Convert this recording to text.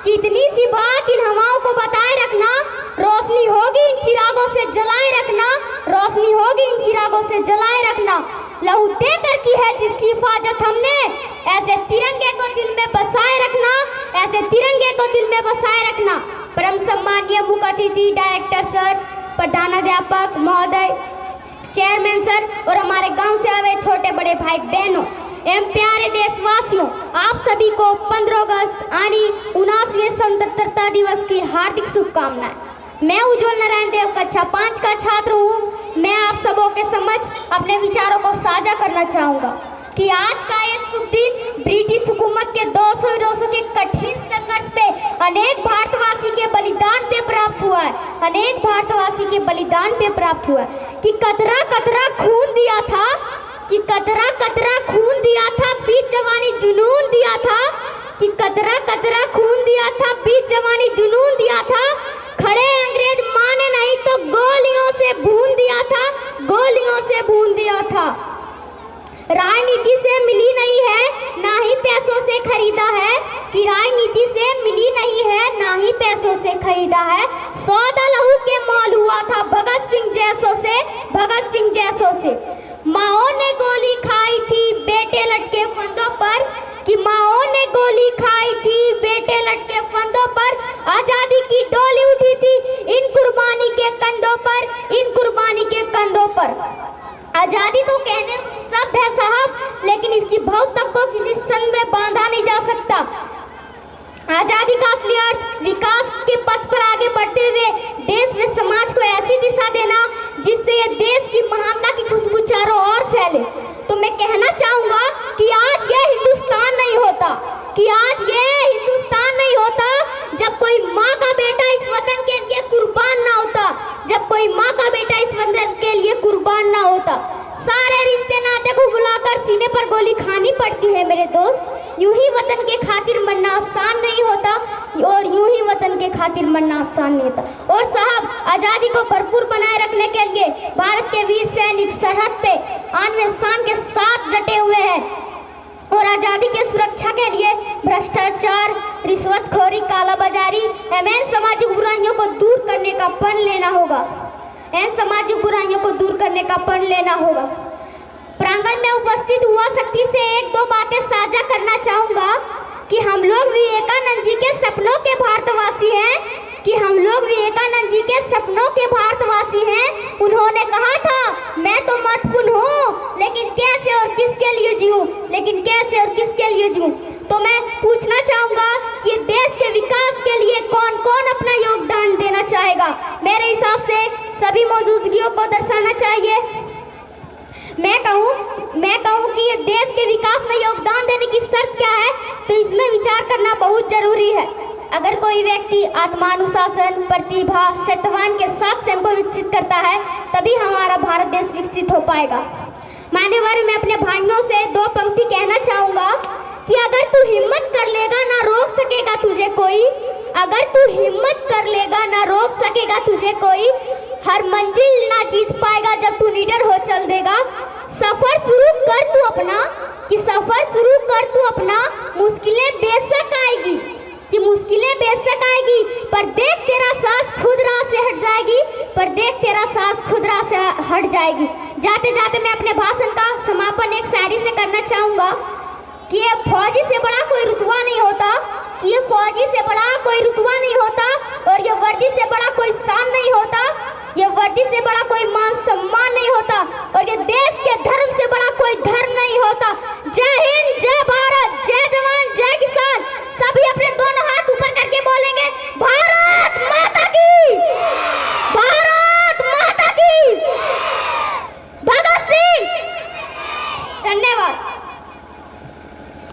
कि इतनी सी बात इन हवाओं को बताए रखना, रोशनी होगी इन चिरागों से जलाए रखना, रोशनी होगी इन चिरागों से जलाए रखना। लहू देकर की है जिसकी हिफाजत हमने, ऐसे तिरंगे को दिल में बसाए रखना, ऐसे तिरंगे को दिल में बसाए रखना। परम सम्माननीय मुख्य अतिथि डायरेक्टर सर, प्रधानाध्यापक महोदय, चेयरमैन सर और हमारे गांव से आए छोटे बड़े भाई बहनों एवं प्यारे देशवासियों, आप सभी को 15 अगस्त यानी 79वें स्वतंत्रता दिवस की हार्दिक शुभकामनाएं। मैं उज्जवल नारायण देव कक्षा 5 का छात्र हूँ। मैं आप सबों के समक्ष अपने विचारों को साझा करना चाहूँगा कि आज का ये शुभ दिन ब्रिटिश हुकूमत के 200 वर्षों के कठिन संघर्ष पे अनेक भारतवासी के बलिदान पे प्राप्त हुआ है, अनेक भारतवासी के बलिदान पे प्राप्त हुआ है कि कतरा कतरा खून दिया था, कि कतरा कतरा खून दिया था, बीच जवानी जुनून दिया था, कि कतरा कतरा खून दिया था, बीच जवानी जुनून दिया था। खड़े अंग्रेज माने नहीं तो गोलियों से भून दिया था, गोलियों से भून दिया था। राजनीति से मिली नहीं है, ना ही पैसों से खरीदा है, कि राजनीति से मिली नहीं है, ना ही पैसों से खरीदा है। सौदा लहू के मोल हुआ था भगत सिंह जैसों से, भगत सिंह जैसों से। माओ ने गोली खाई थी बेटे लटके फंदों पर, कि माओ ने गोली खाई थी बेटे लटके फंदों पर। आजादी की डोली उठी थी इन कुर्बानी के कंधों पर, इन कुर्बानी के कंधों पर। आजादी तो कहने शब्द है साहब, लेकिन इसकी भाव तक को किसी संग में बांधा नहीं जा सकता। आजादी का असली अर्थ विकास के पथ पर आगे बढ़ते हुए देश व समाज को ऐसी दिशा देना जिससे ये देश की महानता की खुशबू चारों ओर फैले। तो मैं कहना चाहूँगा कि आज ये हिंदुस्तान नहीं होता, कि आज ये हिंदुस्तान नहीं होता जब कोई माँ का बेटा इस वतन के लिए कुर्बान ना होता, जब कोई माँ का बेटा इस वतन के लिए कुर्बान ना होता। सारे रिश्ते नाते को बुलाकर सीने पर गोली खानी पड़ती है मेरे दोस्त। यूं ही वतन के खातिर मरना आसान नहीं होता, और यूं ही वतन के खातिर मरना आसान नहीं होता। और साहब, आज़ादी को भरपूर बनाए रखने के लिए भारत के वीर सैनिक सरहद पे आन शान के साथ डटे हुए हैं, और आज़ादी के सुरक्षा के लिए भ्रष्टाचार, रिश्वतखोरी, कालाबाजारी एवं सामाजिक बुराइयों को दूर करने का प्रण लेना होगा, एवं सामाजिक बुराइयों को दूर करने का प्रण लेना होगा। प्रांगण में उपस्थित हुआ शक्ति से एक दो बातें साझा करना चाहूँगा कि हम लोग विवेकानंद जी के सपनों के भारतवासी हैं, कि हम लोग विवेकानंद जी के सपनों के भारतवासी हैं। उन्होंने कहा था, मैं तो महत्वपूर्ण हूँ, लेकिन कैसे और किसके लिए जीऊँ, लेकिन कैसे और किसके लिए जीऊँ। तो मैं पूछना चाहूँगा कि देश के विकास के लिए कौन कौन अपना योगदान देना चाहेगा। मेरे हिसाब से सभी मौजूदगियों को दर्शाना चाहिए। मैं कहूँ कि ये देश के विकास में योगदान देने की शर्त क्या है, तो इसमें विचार करना बहुत जरूरी है। अगर कोई व्यक्ति आत्मानुशासन, प्रतिभा, सत्वान के साथ स्वयं को विकसित करता है, तभी हमारा भारत देश विकसित हो पाएगा। मान्यवर, मैं अपने भाइयों से दो पंक्ति कहना चाहूँगा कि अगर तू हिम्मत कर लेगा ना रोक सकेगा तुझे कोई, अगर तू हिम्मत कर लेगा ना रोक सकेगा तुझे कोई, हर मंजिल ना जीत पाएगा जब तू निडर हो चल देगा। सफर शुरू कर तू अपना, कि सफर शुरू कर तू अपना, मुश्किलें बेशक आएगी, कि मुश्किलें बेशक आएगी, पर देख तेरा सांस खुद राह से हट जाएगी, पर देख तेरा सांस खुद राह से हट जाएगी। जाते जाते मैं अपने भाषण का समापन एक शायरी से करना चाहूँगा कि ये फौजी से बड़ा कोई रुतबा नहीं होता, कि ये फौजी से बड़ा कोई रुतबा नहीं होता, और ये वर्दी से बड़ा कोई शान नहीं होता, ये वर्दी से बड़ा कोई मान सम्मान नहीं होता, और ये देश के धर्म से बड़ा कोई धर्म नहीं होता।